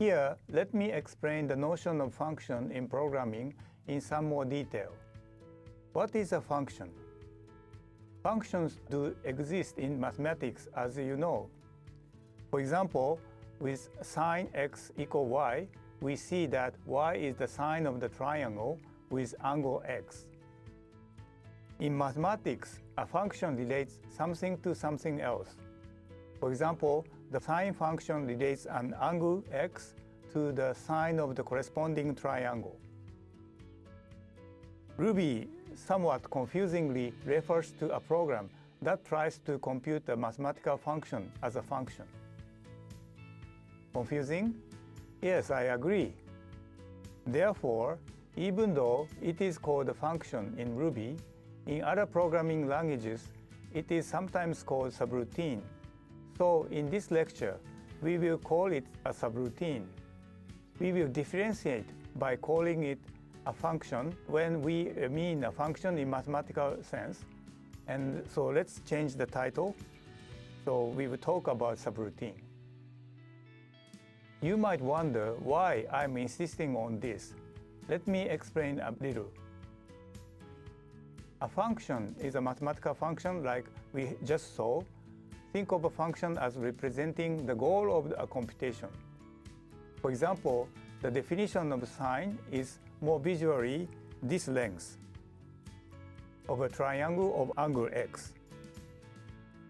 Here, let me explain the notion of function in programming in some more detail. What is a function? Functions do exist in mathematics, as you know. For example, with sine x equal y, we see that y is the sine of the triangle with angle x. In mathematics, a function relates something to something else. For example, the sine function relates an angle x to the sine of the corresponding triangle. Ruby somewhat confusingly refers to a program that tries to compute a mathematical function as a function. Confusing? Yes, I agree. Therefore, even though it is called a function in Ruby, in other programming languages, it is sometimes called subroutine. So in this lecture, we will call it a subroutine. We will differentiate by calling it a function when we mean a function in mathematical sense. And so let's change the title. So we will talk about subroutine. You might wonder why I'm insisting on this. Let me explain a little. A function is a mathematical function like we just saw. Think of a function as representing the goal of a computation. For example, the definition of sine is more visually this length of a triangle of angle x.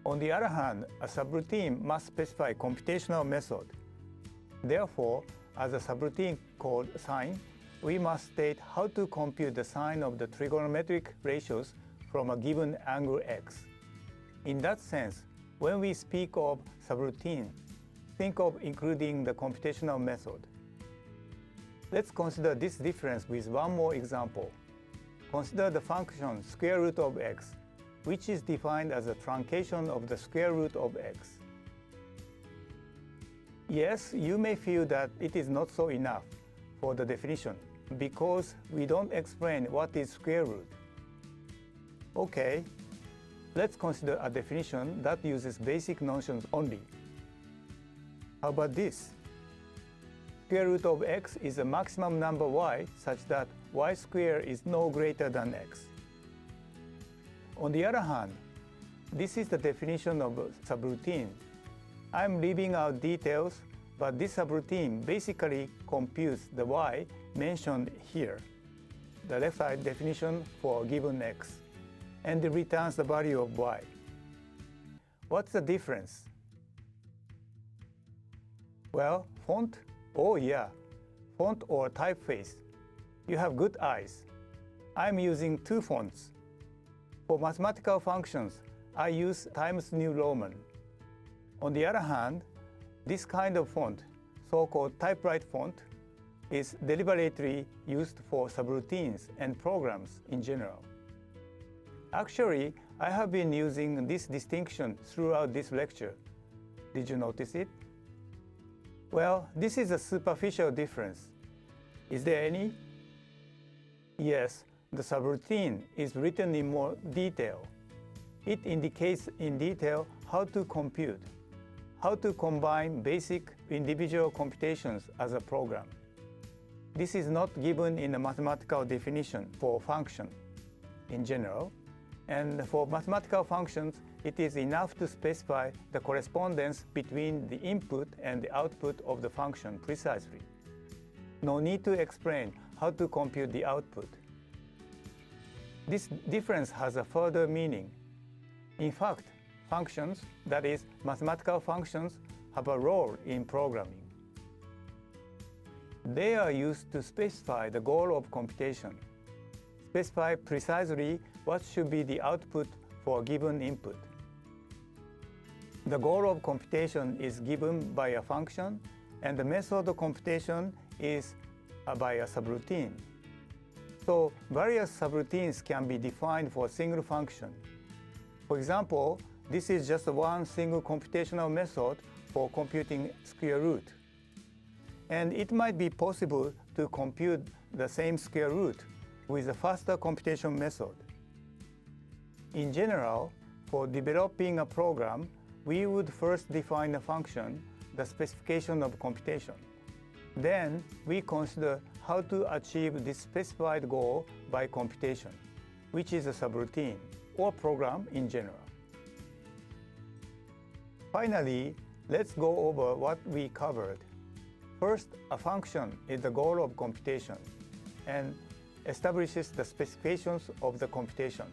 On the other hand, a subroutine must specify computational method. Therefore, as a subroutine called sine, we must state how to compute the sine of the trigonometric ratios from a given angle x. In that sense, when we speak of subroutine, think of including the computational method. Let's consider this difference with one more example. Consider the function square root of x, which is defined as a truncation of the square root of x. Yes, you may feel that it is not so enough for the definition because we don't explain what is square root. Okay, let's consider a definition that uses basic notions only. How about this? Square root of x is a maximum number y such that y squared is no greater than x. On the other hand, this is the definition of subroutine. I'm leaving out details, but this subroutine basically computes the y mentioned here, the left side definition for a given x, and it returns the value of y. What's the difference? Well, font? Oh yeah, font or typeface. You have good eyes. I'm using two fonts. For mathematical functions, I use Times New Roman. On the other hand, this kind of font, so-called typewrite font, is deliberately used for subroutines and programs in general. Actually, I have been using this distinction throughout this lecture. Did you notice it? Well, this is a superficial difference. Is there any? Yes, the subroutine is written in more detail. It indicates in detail how to compute, how to combine basic individual computations as a program. This is not given in a mathematical definition for function in general, and for mathematical functions, it is enough to specify the correspondence between the input and the output of the function precisely. No need to explain how to compute the output. This difference has a further meaning. In fact, functions, that is, mathematical functions, have a role in programming. They are used to specify the goal of computation, specify precisely what should be the output for a given input. The goal of computation is given by a function, and the method of computation is by a subroutine. So various subroutines can be defined for a single function. For example, this is just one single computational method for computing square root. And it might be possible to compute the same square root with a faster computation method. In general, for developing a program, we would first define a function, the specification of computation. Then we consider how to achieve this specified goal by computation, which is a subroutine or program in general. Finally, let's go over what we covered. First, a function is the goal of computation and establishes the specifications of the computation.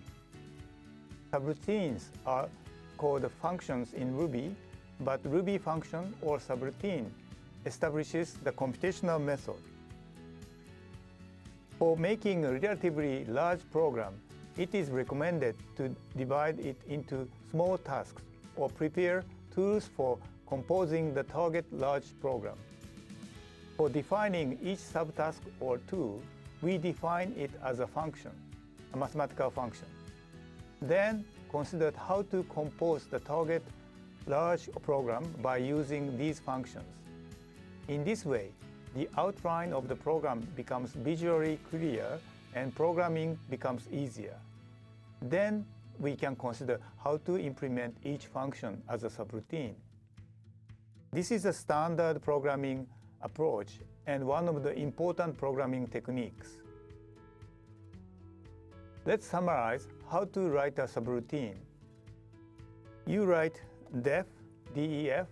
Subroutines are called functions in Ruby, but Ruby function or subroutine establishes the computational method. For making a relatively large program, it is recommended to divide it into small tasks or prepare tools for composing the target large program. For defining each subtask or tool, we define it as a function, a mathematical function. Then consider how to compose the target large program by using these functions. In this way, the outline of the program becomes visually clear and programming becomes easier. Then we can consider how to implement each function as a subroutine. This is a standard programming approach and one of the important programming techniques. Let's summarize how to write a subroutine. You write def, def,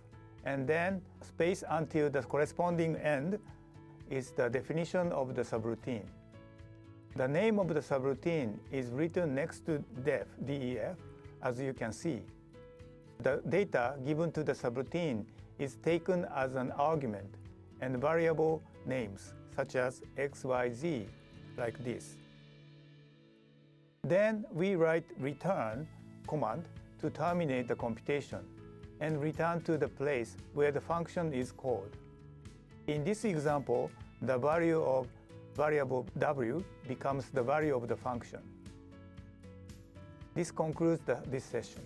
and then space until the corresponding end is the definition of the subroutine. The name of the subroutine is written next to def, as you can see. The data given to the subroutine is taken as an argument and variable names such as x, y, z, like this. Then we write return command to terminate the computation and return to the place where the function is called. In this example, the value of variable w becomes the value of the function. This concludes this session.